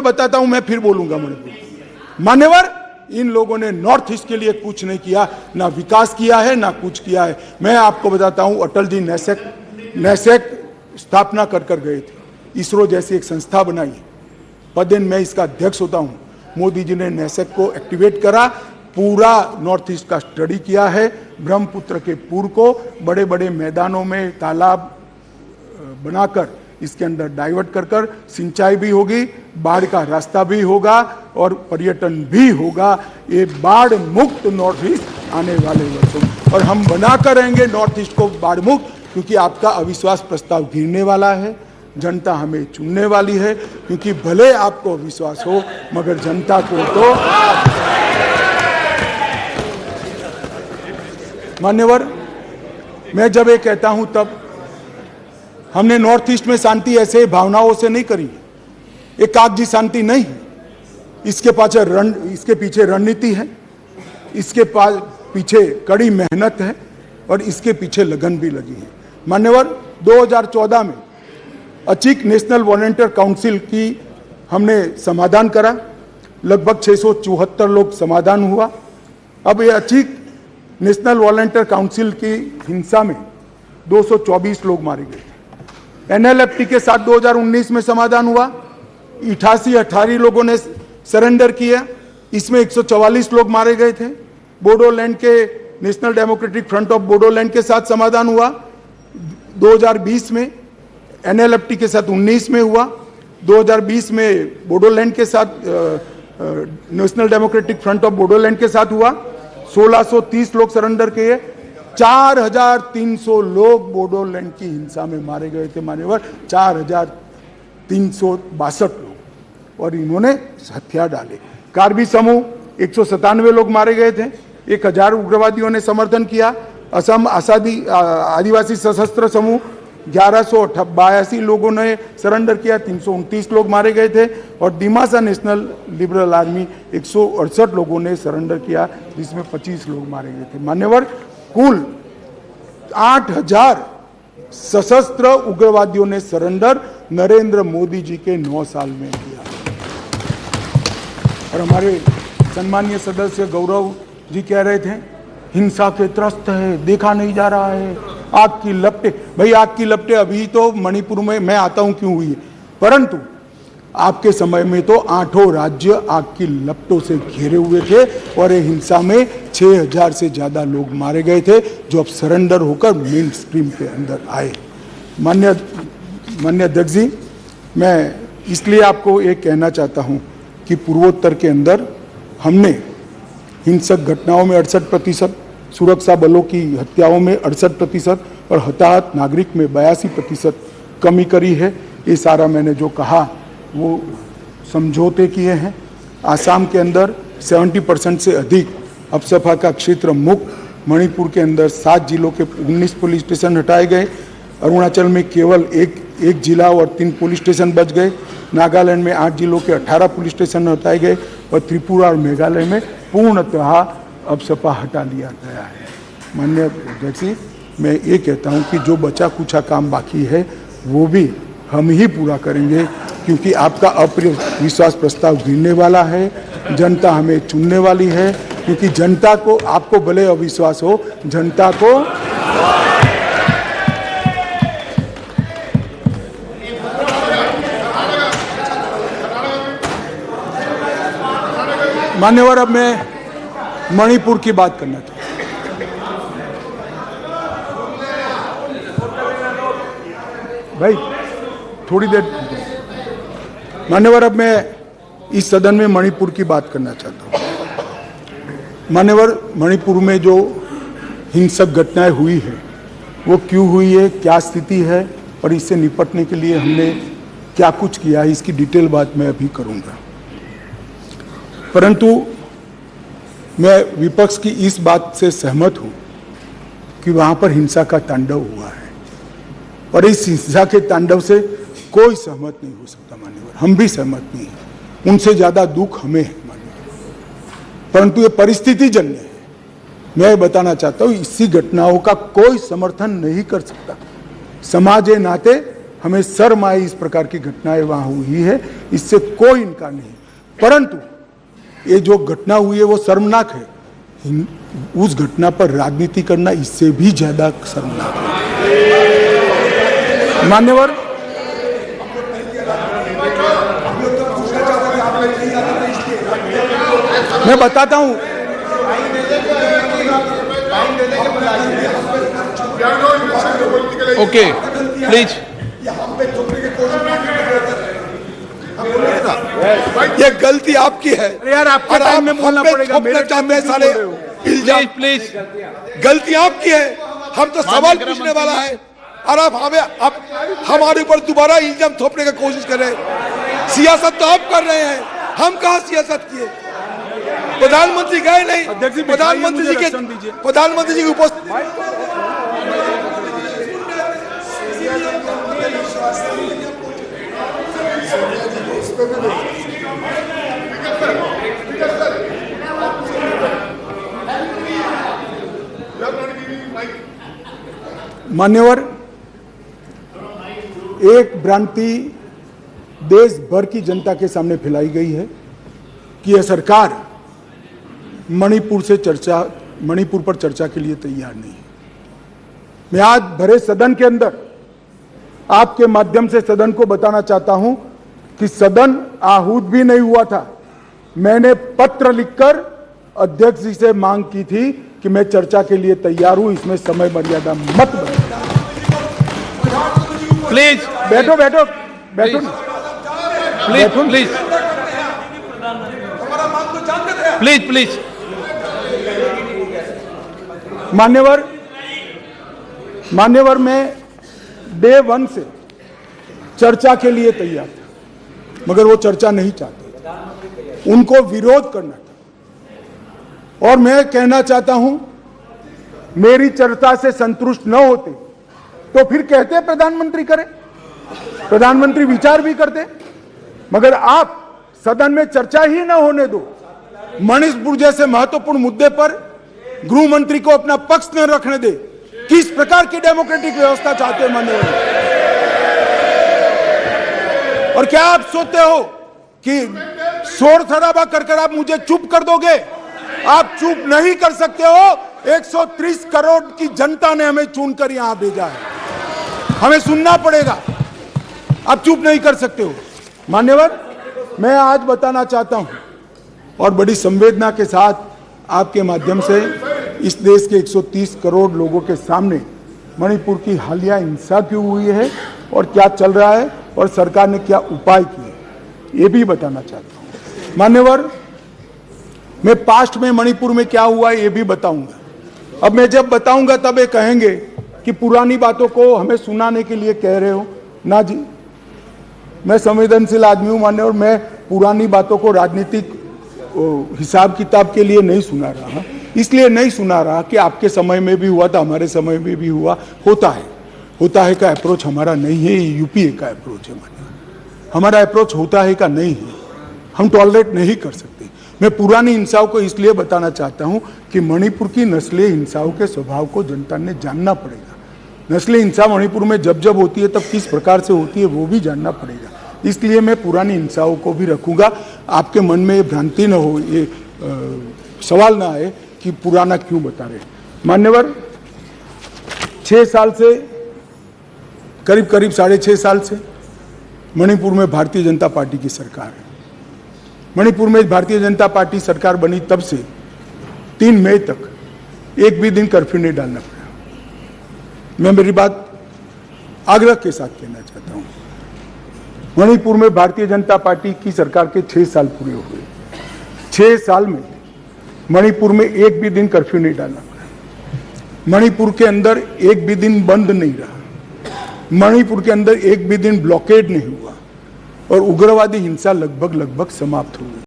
बताता हूं, मैं फिर बोलूंगा मणिपुर। मान्यवर, इन लोगों ने नॉर्थ ईस्ट के लिए कुछ नहीं किया, ना विकास किया है ना कुछ किया है। मैं आपको बताता हूं, अटल जी नैसेक स्थापना कर गए थे, इसरो जैसी एक संस्था बनाई, पदेन मैं इसका अध्यक्ष होता हूं। मोदी जी ने नैसेक को एक्टिवेट करा, पूरा नॉर्थ ईस्ट का स्टडी किया है, ब्रह्मपुत्र के पूर को बड़े बड़े मैदानों में तालाब बनाकर इसके अंदर डाइवर्ट कर सिंचाई भी होगी, बाढ़ का रास्ता भी होगा और पर्यटन भी होगा। ये बाढ़ मुक्त नॉर्थ ईस्ट आने वाले वर्षों में, और हम बनाकर रहेंगे नॉर्थ ईस्ट को बाढ़ मुक्त, क्योंकि आपका अविश्वास प्रस्ताव गिरने वाला है, जनता हमें चुनने वाली है। क्योंकि भले आपको विश्वास हो, मगर जनता को तो मान्यवर, मैं जब ये कहता हूं तब हमने नॉर्थ ईस्ट में शांति ऐसे भावनाओं से नहीं करी, ये कागजी शांति नहीं है। इसके पीछे रणनीति है, इसके पीछे कड़ी मेहनत है और इसके पीछे लगन भी लगी है। मान्यवर, 2014 में अचीक नेशनल वॉलंटियर काउंसिल की हमने समाधान करा, लगभग 674 लोग समाधान हुआ। अब ये अचीक नेशनल वॉलंटियर काउंसिल की हिंसा में 224 लोग मारे गए। एनएलएफटी के साथ 2019 में समाधान हुआ, 88 लोगों ने सरेंडर किया, इसमें 144 लोग मारे गए थे। बोडोलैंड के national democratic front of Bodoland के साथ समाधान हुआ 2020 में, एनएलएफटी के साथ 19 में हुआ, 2020 में बोडोलैंड के साथ national democratic front of Bodoland के साथ हुआ, 1630 लोग सरेंडर किए, 4300 लोग बोडोलैंड की हिंसा में मारे गए थे। मान्यवर, 4362 लोग, और इन्होंने हथियार डाले। कार्बी समूह 197 लोग मारे गए थे, 1000 उग्रवादियों ने समर्थन किया। असम आदिवासी सशस्त्र समूह 1182 लोगों ने सरेंडर किया, 329 लोग मारे गए थे। और दिमासा नेशनल लिबरल आर्मी 168 लोगों ने सरेंडर किया, जिसमें 25 लोग मारे गए थे। मान्यवर, कुल 8000 सशस्त्र उग्रवादियों ने सरेंडर नरेंद्र मोदी जी के 9 साल में किया। और हमारे सम्मानीय सदस्य गौरव जी कह रहे थे, हिंसा के त्रस्त है, देखा नहीं जा रहा है, आग की लपटें। भाई, आग की लपटें अभी तो मणिपुर में मैं आता हूं क्यों हुई है, परंतु आपके समय में तो 8 राज्य आग की लपटों से घिरे हुए थे और ये हिंसा में 6000 से ज्यादा लोग मारे गए थे, जो अब सरेंडर होकर मेन स्ट्रीम के अंदर आए। मान्य अध्यक्ष जी, मैं इसलिए आपको ये कहना चाहता हूं कि पूर्वोत्तर के अंदर हमने हिंसक घटनाओं में 68%, सुरक्षा बलों की हत्याओं में 68% और हताहत नागरिक में 82% कमी करी है। ये सारा मैंने जो कहा वो समझौते किए हैं। आसाम के अंदर 70% से अधिक अपसफा का क्षेत्र मुक्त, मणिपुर के अंदर 7 जिलों के 19 पुलिस स्टेशन हटाए गए, अरुणाचल में केवल एक जिला और 3 पुलिस स्टेशन बच गए, नागालैंड में 8 जिलों के 18 पुलिस स्टेशन हटाए गए और त्रिपुरा और मेघालय में पूर्णतः अपसपा हटा लिया गया है। माननीय अध्यक्ष जी, मैं ये कहता हूँ कि जो बचा कुचा काम बाकी है वो भी हम ही पूरा करेंगे, क्योंकि आपका अविश्वास प्रस्ताव गिरने वाला है, जनता हमें चुनने वाली है। क्योंकि जनता को, आपको भले अविश्वास हो, जनता को मान्यवर, अब मैं मणिपुर की बात करना चाहता हूं। भाई थोड़ी देर, मान्यवर, अब मैं इस सदन में मणिपुर की बात करना चाहता हूं। मान्यवर, मणिपुर में जो हिंसक घटनाएं हुई है वो क्यों हुई है, क्या स्थिति है और इससे निपटने के लिए हमने क्या कुछ किया है, इसकी डिटेल बात मैं अभी करूंगा। परंतु मैं विपक्ष की इस बात से सहमत हूं कि वहां पर हिंसा का तांडव हुआ है और इस हिंसा के तांडव से कोई सहमत नहीं हो सकता। मान्यवर, हम भी सहमत नहीं हैं, उनसे ज्यादा दुख हमें है मान्यवर, परंतु ये परिस्थिति जन्य है। मैं बताना चाहता हूं, इसी घटनाओं का कोई समर्थन नहीं कर सकता। समाज के नाते हमें शर्म आई इस प्रकार की घटनाएं वहां हुई है, इससे कोई इनकार नहीं। परंतु ये जो घटना हुई है वो शर्मनाक है, उस घटना पर राजनीति करना इससे भी ज्यादा शर्मनाक है। मान्यवर, मैं बताता हूं, ओके प्लीज। ये गलती आपकी है यार आपके टाइम में बोलना पड़ेगा, मेरे चाहते हैं सारे इल्जाम। प्लीज गलती आपकी है, हम तो सवाल पूछने वाला है और आप हमारे ऊपर दोबारा इल्जाम थोपने की कोशिश कर रहे हैं। सियासत तो आप कर रहे हैं, हम कहाँ सियासत किए? प्रधानमंत्री गए नहीं, प्रधानमंत्री जी की उपस्थिति मान्यवर, एक भ्रांति देश भर की जनता के सामने फैलाई गई है कि यह सरकार मणिपुर पर चर्चा के लिए तैयार नहीं है। मैं आज भरे सदन के अंदर आपके माध्यम से सदन को बताना चाहता हूं कि सदन आहूत भी नहीं हुआ था। मैंने पत्र लिखकर अध्यक्ष जी से मांग की थी कि मैं चर्चा के लिए तैयार हूं, इसमें समय मर्यादा मत बढ़ाओ। प्लीज बैठो बैठो बैठो प्लीज प्लीज प्लीज प्लीज। मान्यवर, मैं डे 1 से चर्चा के लिए तैयार था, मगर वो चर्चा नहीं चाहते, उनको विरोध करना था। और मैं कहना चाहता हूं, मेरी चर्चा से संतुष्ट न होते तो फिर कहते प्रधानमंत्री करे, प्रधानमंत्री विचार भी करते, मगर आप सदन में चर्चा ही न होने दो। मणिपुर जैसे महत्वपूर्ण मुद्दे पर गृह मंत्री को अपना पक्ष न रखने दे। किस प्रकार की डेमोक्रेटिक व्यवस्था चाहते हैं माननीय? और क्या आप सोचते हो कि शोर शराबा कर आप मुझे चुप कर दोगे? आप चुप नहीं कर सकते हो। 130 करोड़ की जनता ने हमें चुनकर यहां भेजा है, हमें सुनना पड़ेगा। आप चुप नहीं कर सकते हो। मान्यवर, मैं आज बताना चाहता हूं और बड़ी संवेदना के साथ आपके माध्यम से इस देश के 130 करोड़ लोगों के सामने मणिपुर की हालिया हिंसा क्यों हुई है और क्या चल रहा है और सरकार ने क्या उपाय किए, ये भी बताना चाहता हूं। मान्यवर, मैं पास्ट में मणिपुर में क्या हुआ ये भी बताऊंगा। अब मैं जब बताऊंगा तब ये कहेंगे कि पुरानी बातों को हमें सुनाने के लिए कह रहे हो। ना जी, मैं संवेदनशील आदमी हूं मान्यवर, मैं पुरानी बातों को राजनीतिक हिसाब किताब के लिए नहीं सुना रहा। इसलिए नहीं सुना रहा कि आपके समय में भी हुआ था, हमारे समय में भी हुआ। होता है का अप्रोच हमारा नहीं है, ये यूपीए का अप्रोच है। हमारा अप्रोच होता है का नहीं है, हम टॉलरेट नहीं कर सकते। मैं पुरानी हिंसाओं को इसलिए बताना चाहता हूं कि मणिपुर की नस्लीय हिंसाओं के स्वभाव को जनता ने जानना पड़ेगा। नस्लीय हिंसा मणिपुर में जब जब होती है तब किस प्रकार से होती है वो भी जानना पड़ेगा। इसलिए मैं पुरानी हिंसाओं को भी रखूंगा। आपके मन में ये भ्रांति न हो, ये सवाल ना आए कि पुराना क्यों बता रहे। मान्यवर, 6 साल से करीब 6.5 साल से मणिपुर में भारतीय जनता पार्टी की सरकार है। मणिपुर में भारतीय जनता पार्टी सरकार बनी तब से 3 मई तक एक भी दिन कर्फ्यू नहीं डालना पड़ा। मैं मेरी बात आग्रह के साथ कहना चाहता हूं, मणिपुर में भारतीय जनता पार्टी की सरकार के 6 साल पूरे हो गए। 6 साल में मणिपुर में एक भी दिन कर्फ्यू नहीं डालना पड़ा। मणिपुर के अंदर एक भी दिन बंद नहीं रहा। मणिपुर के अंदर एक भी दिन ब्लॉकेड नहीं हुआ और उग्रवादी हिंसा लगभग समाप्त हो गई।